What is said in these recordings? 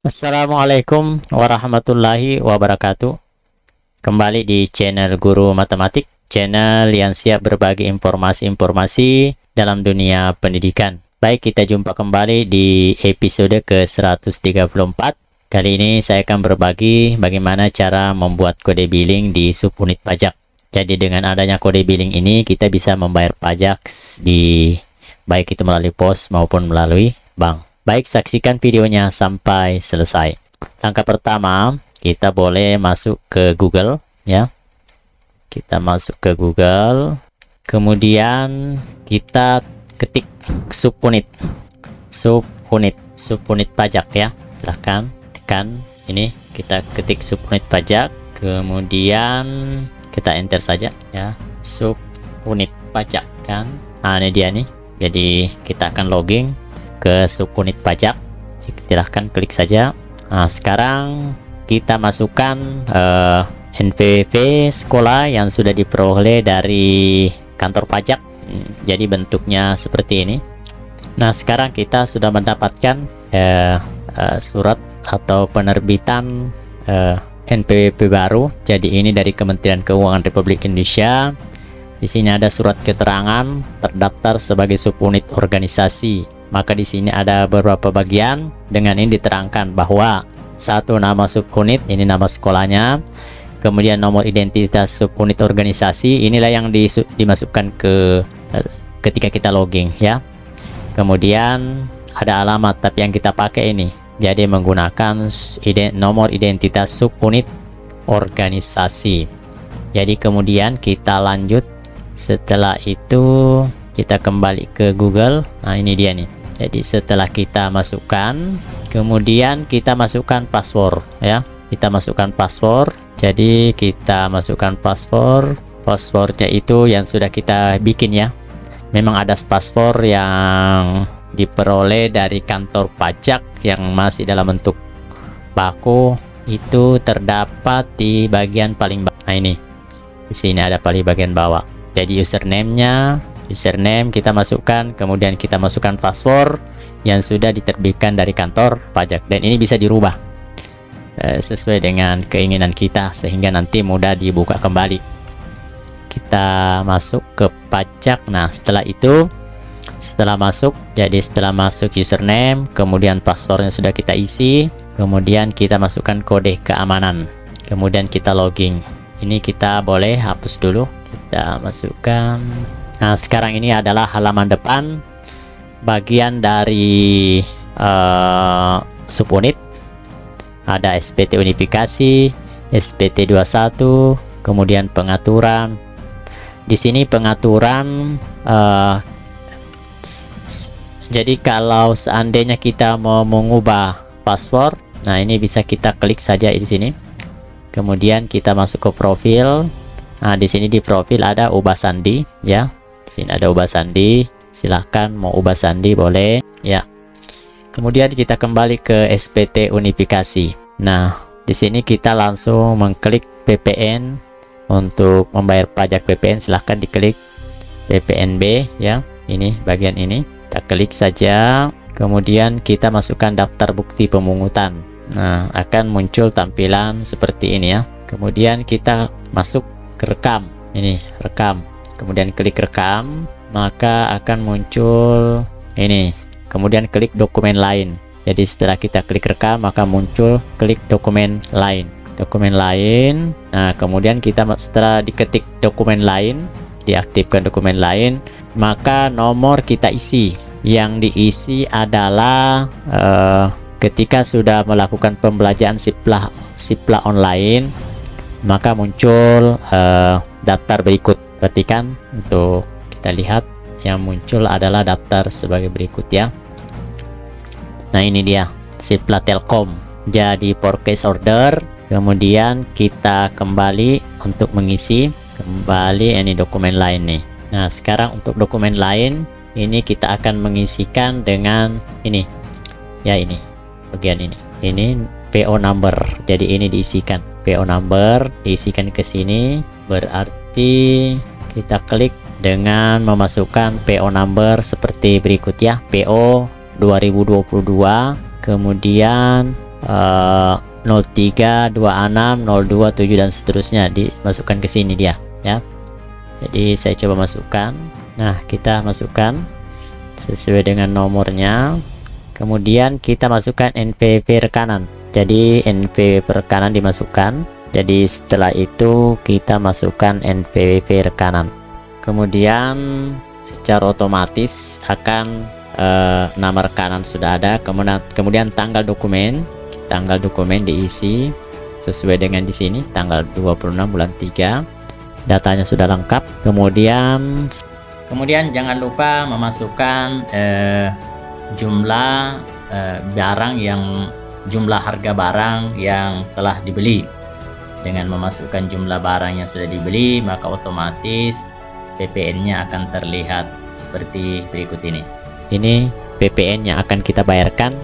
Assalamualaikum warahmatullahi wabarakatuh. Kembali di channel Guru Matematik, channel yang siap berbagi informasi-informasi dalam dunia pendidikan. Baik, kita jumpa kembali di episode ke-134. Kali ini saya akan berbagi bagaimana cara membuat kode billing di subunit pajak. Jadi dengan adanya kode billing ini kita bisa membayar pajak baik itu melalui pos maupun melalui bank. Baik, saksikan videonya sampai selesai. Langkah pertama, kita boleh masuk ke Google, ya. Kita masuk ke Google, kemudian kita ketik subunit pajak, ya. Silahkan tekan ini, kita ketik subunit pajak, kemudian kita enter saja, ya. Subunit pajak, kan. Nah, ini dia nih. Jadi kita akan login ke subunit pajak. Silahkan klik saja. Nah, sekarang kita masukkan NPWP sekolah yang sudah diperoleh dari kantor pajak. Jadi bentuknya seperti ini. Nah, sekarang kita sudah mendapatkan surat atau penerbitan NPWP baru. Jadi ini dari Kementerian Keuangan Republik Indonesia. Di sini ada surat keterangan terdaftar sebagai subunit organisasi. Maka di sini ada beberapa bagian. Dengan ini diterangkan bahwa satu, nama subunit, ini nama sekolahnya. Kemudian nomor identitas subunit organisasi, inilah yang dimasukkan ketika kita login, ya. Kemudian ada alamat, tapi yang kita pakai ini. Jadi menggunakan nomor identitas subunit organisasi. Jadi kemudian kita lanjut. Setelah itu kita kembali ke Google. Nah, ini dia nih. Jadi setelah kita masukkan, kemudian kita masukkan password, ya. Kita masukkan password. Jadi kita masukkan password. Passwordnya itu yang sudah kita bikin, ya. Memang ada password yang diperoleh dari kantor pajak yang masih dalam bentuk baku. Itu terdapat di bagian paling bawah. Nah, ini. Di sini ada paling bagian bawah. Jadi username kita masukkan, kemudian kita masukkan password yang sudah diterbitkan dari kantor pajak, dan ini bisa dirubah sesuai dengan keinginan kita sehingga nanti mudah dibuka kembali. Kita masuk ke pajak. Nah, setelah masuk username, kemudian passwordnya sudah kita isi, kemudian kita masukkan kode keamanan, kemudian kita login. Ini kita boleh hapus dulu, kita masukkan. Nah, sekarang ini adalah halaman depan bagian dari subunit. Ada SPT unifikasi, SPT 21, kemudian pengaturan. Di sini pengaturan, jadi kalau seandainya kita mau mengubah password, nah ini bisa kita klik saja di sini. Kemudian kita masuk ke profil. Nah, di sini di profil ada ubah sandi, ya. Di sini ada ubah sandi. Silahkan mau ubah sandi boleh, ya. Kemudian kita kembali ke SPT unifikasi. Nah, di sini kita langsung mengklik PPN untuk membayar pajak PPN. Silahkan diklik PPNB, ya. Ini bagian ini. Kita klik saja. Kemudian kita masukkan daftar bukti pemungutan. Nah, akan muncul tampilan seperti ini, ya. Kemudian kita masuk ke rekam. Ini rekam. Kemudian klik rekam, maka akan muncul ini. Kemudian klik dokumen lain. Jadi setelah kita klik rekam, maka muncul klik dokumen lain. Dokumen lain. Nah, kemudian kita setelah diketik dokumen lain, diaktifkan dokumen lain, maka nomor kita isi. Yang diisi adalah ketika sudah melakukan pembelajaran Sipla online, maka muncul daftar berikut. Perhatikan untuk kita lihat yang muncul adalah daftar sebagai berikut, ya. Nah, ini dia Sipla Telkom. Jadi purchase order, kemudian kita kembali untuk mengisi kembali ini dokumen lain nih. Nah, sekarang untuk dokumen lain ini kita akan mengisikan dengan ini, ya, ini bagian ini PO number. Jadi ini diisikan PO number, diisikan ke sini. Berarti kita klik dengan memasukkan PO number seperti berikut, ya. PO 2022, kemudian 03, 26, 02, 7 dan seterusnya dimasukkan ke sini dia ya. Jadi saya coba masukkan. Nah, kita masukkan sesuai dengan nomornya. Kemudian kita masukkan NPWP rekanan. Jadi NPWP rekanan dimasukkan. Jadi setelah itu kita masukkan NPWP rekanan. Kemudian secara otomatis akan nama rekanan sudah ada. Kemudian tanggal dokumen diisi sesuai dengan di sini, tanggal 26 bulan 3. Datanya sudah lengkap. Kemudian jangan lupa memasukkan jumlah barang jumlah harga barang yang telah dibeli. Dengan memasukkan jumlah barang yang sudah dibeli, maka otomatis PPN-nya akan terlihat seperti berikut ini. Ini PPN yang akan kita bayarkan.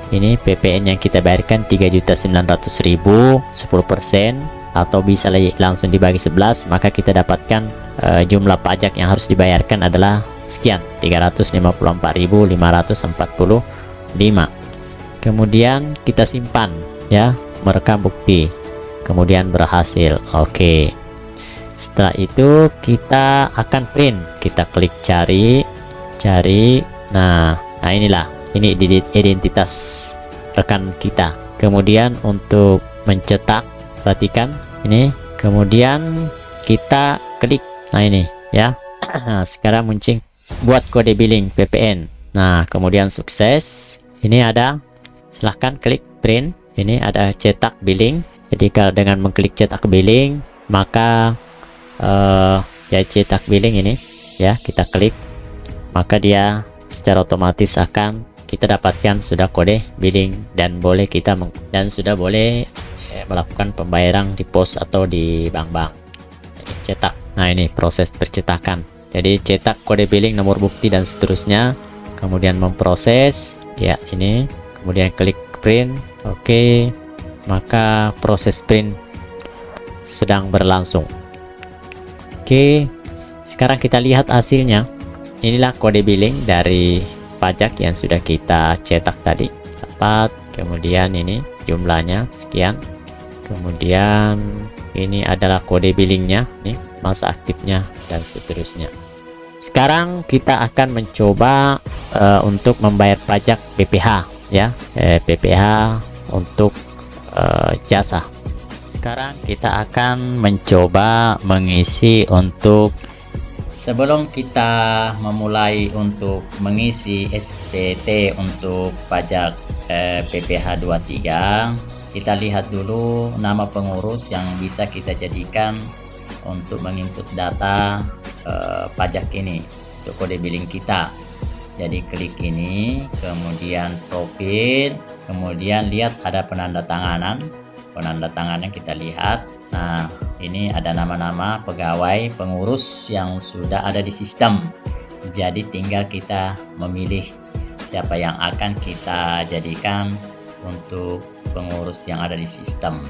Ini PPN yang kita bayarkan 3.900.000, 10%, atau bisa langsung dibagi 11, maka kita dapatkan jumlah pajak yang harus dibayarkan adalah sekian, 354.545. Kemudian kita simpan ya, merekam bukti, kemudian berhasil. Oke. Setelah itu kita akan print. Kita klik cari. Nah inilah, ini identitas rekan kita. Kemudian untuk mencetak, perhatikan ini. Kemudian kita klik. Nah ini ya. Nah, sekarang muncul buat kode billing PPN. Nah, kemudian sukses. Ini ada, silahkan klik print. Ini ada cetak billing. Jadi kalau dengan mengklik cetak billing, maka ya cetak billing ini ya, kita klik, maka dia secara otomatis akan kita dapatkan sudah kode billing dan sudah boleh melakukan pembayaran di pos atau di bank-bank. Cetak. Nah, ini proses percetakan. Jadi cetak kode billing, nomor bukti dan seterusnya, kemudian memproses ya ini, kemudian klik print. Oke, maka proses print sedang berlangsung. Oke, sekarang kita lihat hasilnya. Inilah kode billing dari pajak yang sudah kita cetak tadi. Dapat, kemudian ini jumlahnya sekian. Kemudian ini adalah kode billingnya, nih masa aktifnya dan seterusnya. Sekarang kita akan mencoba untuk membayar pajak PPh ya, PPh untuk jasa. Sekarang kita akan mencoba mengisi untuk, sebelum kita memulai untuk mengisi SPT untuk pajak PPh 23, kita lihat dulu nama pengurus yang bisa kita jadikan untuk menginput data pajak ini untuk kode billing kita. Jadi klik ini, kemudian profil, kemudian lihat ada penandatanganan kita lihat. Nah, ini ada nama-nama pegawai pengurus yang sudah ada di sistem. Jadi tinggal kita memilih siapa yang akan kita jadikan untuk pengurus yang ada di sistem.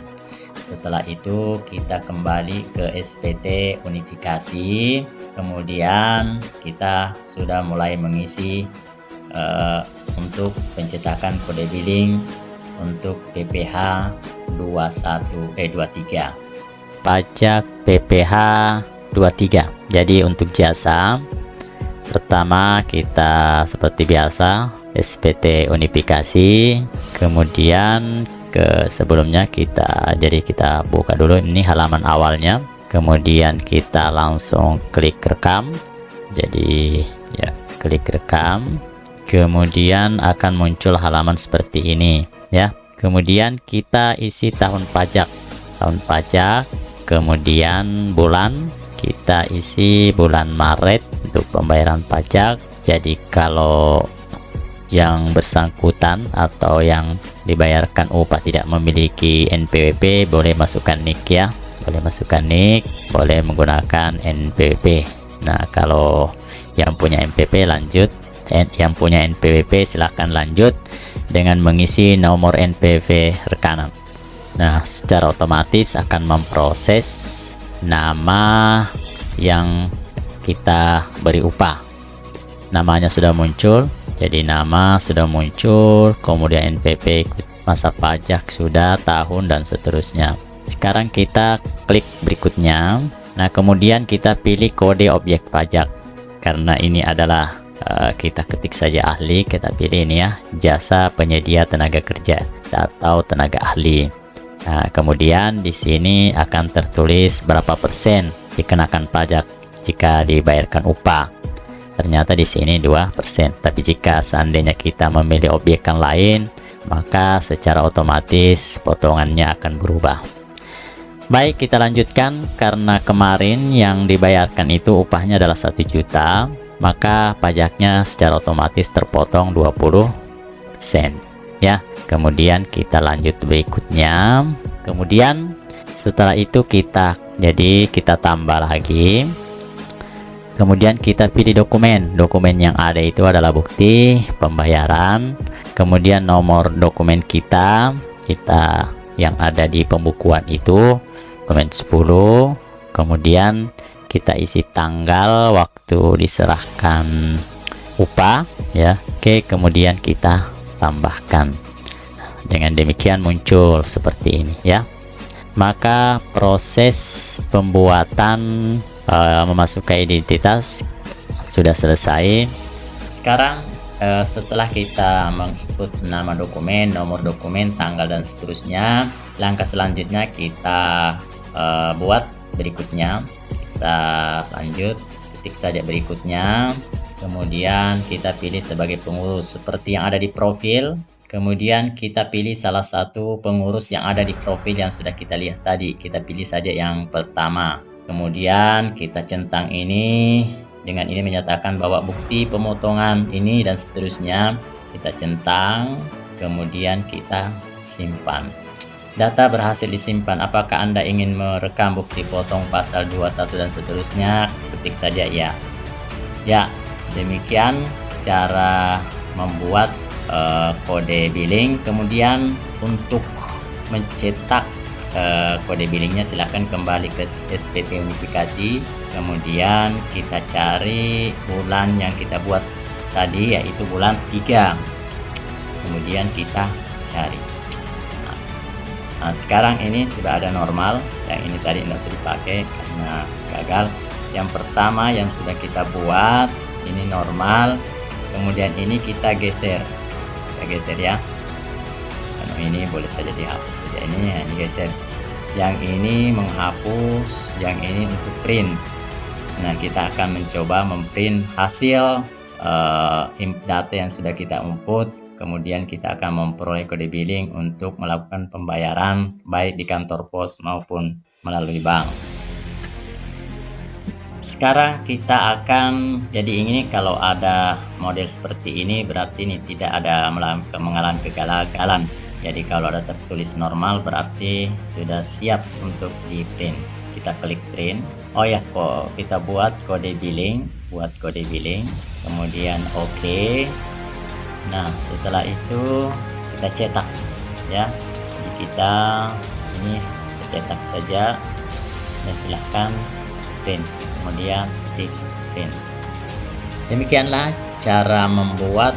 Setelah itu kita kembali ke SPT unifikasi, kemudian kita sudah mulai mengisi untuk pencetakan kode billing untuk PPh 23, pajak PPh 23. Jadi untuk jasa pertama kita seperti biasa SPT unifikasi, kemudian sebelumnya kita buka dulu ini halaman awalnya, kemudian kita langsung klik rekam. Jadi ya, klik rekam, kemudian akan muncul halaman seperti ini ya. Kemudian kita isi tahun pajak, kemudian bulan kita isi bulan Maret untuk pembayaran pajak. Jadi kalau yang bersangkutan atau yang dibayarkan upah tidak memiliki NPWP, boleh masukkan NIK ya, boleh menggunakan NPWP. Nah, kalau yang punya NPWP lanjut, yang punya NPWP silahkan lanjut dengan mengisi nomor NPWP rekanan. Nah, secara otomatis akan memproses nama yang kita beri upah. Namanya sudah muncul. Jadi nama sudah muncul, kemudian NPP, masa pajak sudah, tahun, dan seterusnya. Sekarang kita klik berikutnya. Nah, kemudian kita pilih kode objek pajak. Karena ini adalah kita ketik saja ahli, kita pilih ini ya, jasa penyedia tenaga kerja atau tenaga ahli. Nah, kemudian di sini akan tertulis berapa persen dikenakan pajak jika dibayarkan upah. Ternyata di sini 2%. Tapi jika seandainya kita memilih objek yang lain, maka secara otomatis potongannya akan berubah. Baik, kita lanjutkan. Karena kemarin yang dibayarkan itu upahnya adalah 1 juta, maka pajaknya secara otomatis terpotong 20% ya. Kemudian kita lanjut berikutnya. Kemudian setelah itu kita tambah lagi. Kemudian kita pilih dokumen yang ada itu adalah bukti pembayaran. Kemudian nomor dokumen kita yang ada di pembukuan itu dokumen 10. Kemudian kita isi tanggal waktu diserahkan upah ya. Oke, kemudian kita tambahkan. Dengan demikian muncul seperti ini ya. Maka proses pembuatan memasukkan identitas sudah selesai. Sekarang setelah kita menginput nama dokumen, nomor dokumen, tanggal, dan seterusnya, langkah selanjutnya kita buat berikutnya. Kita lanjut, ketik saja berikutnya. Kemudian kita pilih sebagai pengurus seperti yang ada di profil. Kemudian kita pilih salah satu pengurus yang ada di profil yang sudah kita lihat tadi. Kita pilih saja yang pertama. Kemudian kita centang ini, dengan ini menyatakan bahwa bukti pemotongan ini dan seterusnya. Kita centang, kemudian kita simpan. Data berhasil disimpan. Apakah Anda ingin merekam bukti potong pasal 21 dan seterusnya? Ketik saja ya. Ya, demikian cara membuat kode billing. Kemudian untuk mencetak kode billingnya silahkan kembali ke SPT unifikasi. Kemudian kita cari bulan yang kita buat tadi, yaitu bulan 3. Kemudian kita cari. Nah, sekarang ini sudah ada normal. Yang ini tadi tidak usah dipakai karena gagal. Yang pertama yang sudah kita buat ini normal. Kemudian ini kita geser ya. Ini boleh saja dihapus saja, ini geser. Yang ini menghapus, yang ini untuk print. Nah, kita akan mencoba memprint hasil data yang sudah kita input. Kemudian kita akan memperoleh kode billing untuk melakukan pembayaran baik di kantor pos maupun melalui bank. Sekarang kita akan, jadi ini kalau ada model seperti ini berarti ini tidak ada mengalami kegagalan. Jadi kalau ada tertulis normal berarti sudah siap untuk di print. Kita klik print. Oh ya, kok kita buat kode billing, kemudian OK. Nah, setelah itu kita cetak ya. Jadi kita ini cetak saja dan silahkan print, kemudian titik print. Demikianlah cara membuat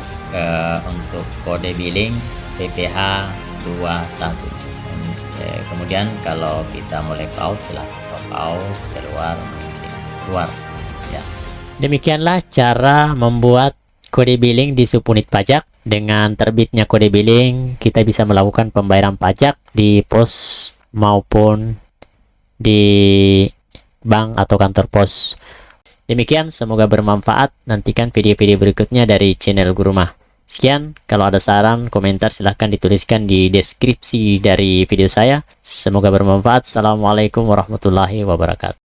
untuk kode billing PPH 21. Kemudian kalau kita mulai out, silahkan out, keluar ya. Demikianlah cara membuat kode billing di subunit pajak. Dengan terbitnya kode billing, kita bisa melakukan pembayaran pajak di pos maupun di bank atau kantor pos. Demikian, semoga bermanfaat. Nantikan video-video berikutnya dari channel Gurumah. Sekian, kalau ada saran, komentar silahkan dituliskan di deskripsi dari video saya. Semoga bermanfaat. Assalamualaikum warahmatullahi wabarakatuh.